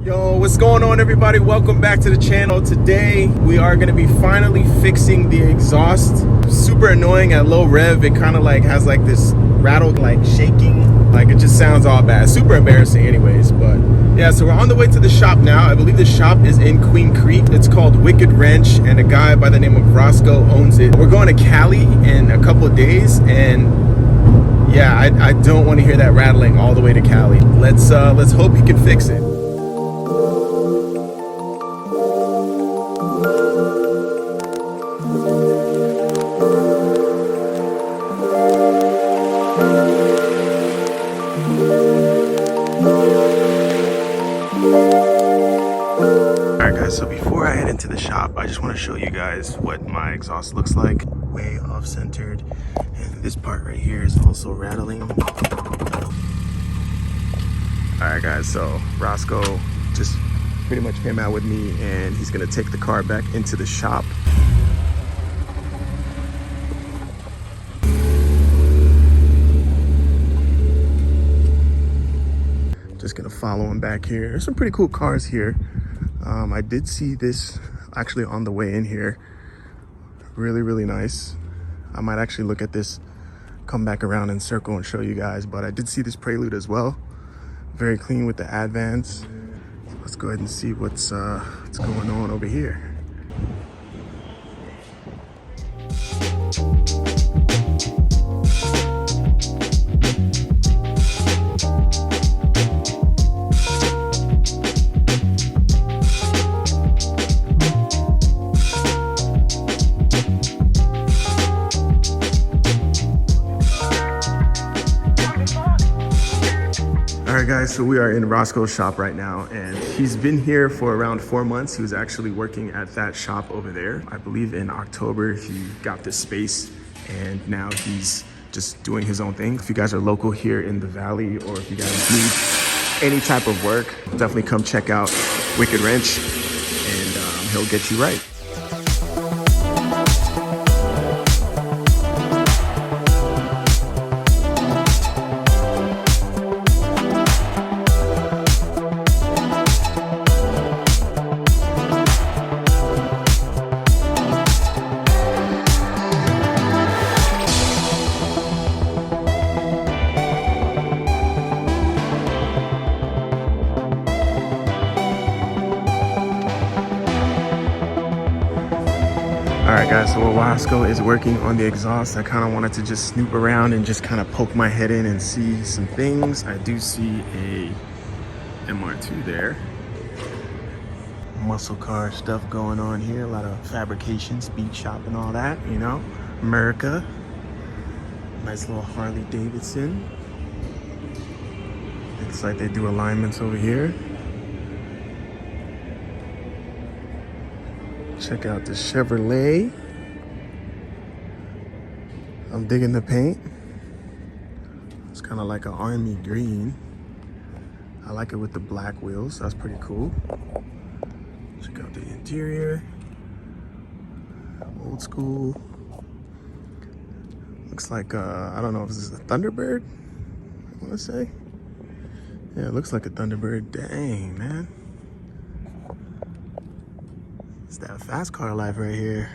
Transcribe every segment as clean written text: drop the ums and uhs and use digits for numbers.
Yo, what's going on, everybody? Welcome back to the channel. Today we are going to be finally fixing the exhaust. Super annoying at low rev. It kind of like has like this rattle, like shaking, like it just sounds all bad. Super embarrassing anyways. But yeah, so we're on the way to the shop now. I believe the shop is in Queen Creek. It's called Wicked Wrench, and a guy by the name of Roscoe owns it. We're going to Cali in a couple of days, and yeah, I don't want to hear that rattling all the way to Cali. Let's hope he can fix it. Alright guys, so before I head into the shop, I just want to show you guys what my exhaust looks like. Way off centered, and this part right here is also rattling. Alright guys, so Roscoe just pretty much came out with me, and he's gonna take the car back into the shop. Just gonna follow him back here. There's some pretty cool cars here. I did see this actually on the way in here. Really nice. I might actually look at this, come back around and circle and show you guys, but I did see this Prelude as well. Very clean with the Advance. So let's go ahead and see what's going on over here. Alright guys, so we are in Roscoe's shop right now, and he's been here for around 4 months. He was actually working at that shop over there. I believe in October he got this space, and now he's just doing his own thing. If you guys are local here in the Valley, or if you guys need any type of work, definitely come check out Wicked Wrench, and he'll get you right. Alright guys, so while Roscoe is working on the exhaust, I kind of wanted to just snoop around and just kind of poke my head in and see some things. I do see a MR2 there. Muscle car stuff going on here. A lot of fabrication, speed shop and all that, you know. America. Nice little Harley Davidson. Looks like they do alignments over here. Check out the Chevrolet. I'm digging the paint. It's kind of like an army green. I like it with the black wheels. That's pretty cool. Check out the interior. Old school. Looks like, I don't know if this is a Thunderbird, I want to say. Yeah, it looks like a Thunderbird. Dang, man. It's that fast car life right here.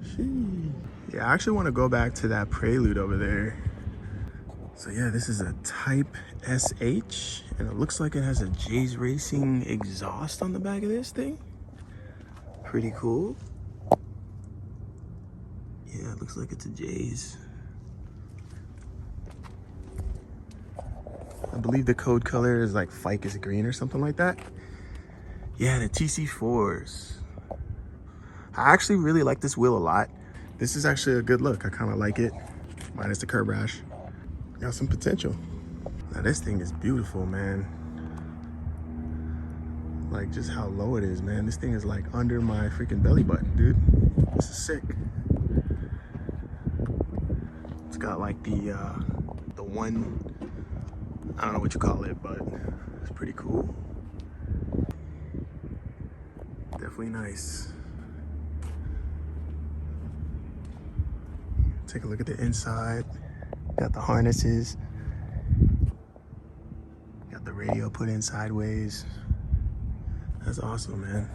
Sheesh. Yeah, I actually want to go back to that Prelude over there. So yeah, this is a Type SH, and it looks like it has a J's Racing exhaust on the back of this thing. Pretty cool. Yeah, it looks like it's a J's. I believe the code color is like ficus green or something like that. Yeah, the TC4s. I actually really like this wheel a lot. This is actually a good look. I kind of like it, minus the curb rash. Got some potential. Now this thing is beautiful, man. Like just how low it is, man. This thing is like under my freaking belly button, dude. This is sick. It's got like the one, I don't know what you call it, but it's pretty cool. Definitely nice. Take a look at the inside. Got the harnesses. Got the radio put in sideways. That's awesome, man.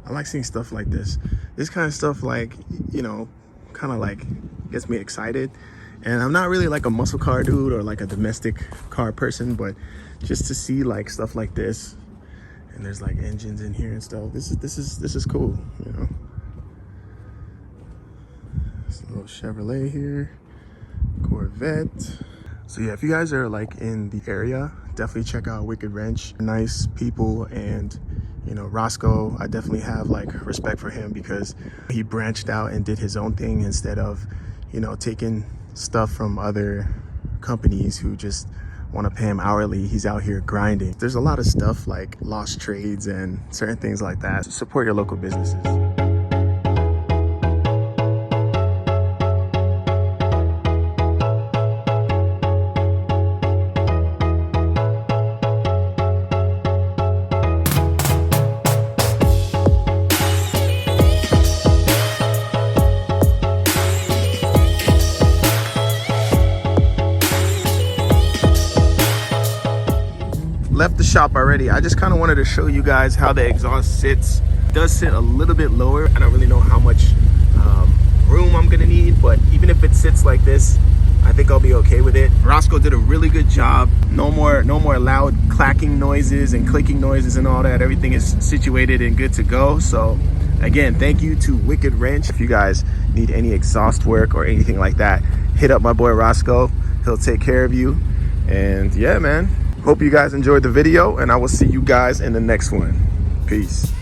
I like seeing stuff like this. This kind of stuff, like, you know, kind of like gets me excited. And I'm not really like a muscle car dude or like a domestic car person, but just to see like stuff like this, and there's like engines in here and stuff. This is cool, you know. This little Chevrolet here, Corvette. So yeah, if you guys are like in the area, definitely check out Wicked Wrench. Nice people, and you know, Roscoe, I definitely have like respect for him because he branched out and did his own thing instead of, you know, taking stuff from other companies who just want to pay him hourly. He's out here grinding. There's a lot of stuff like lost trades and certain things like that. Support your local businesses. Left the shop already. I just kind of wanted to show you guys how the exhaust sits. It does sit a little bit lower. I don't really know how much room I'm gonna need, but even if it sits like this, I think I'll be okay with it. Roscoe did a really good job. No more loud clacking noises and clicking noises and all that. Everything is situated and good to go. So again, thank you to Wicked Wrench. If you guys need any exhaust work or anything like that, hit up my boy Roscoe. He'll take care of you. And yeah, man, hope you guys enjoyed the video, and I will see you guys in the next one. Peace.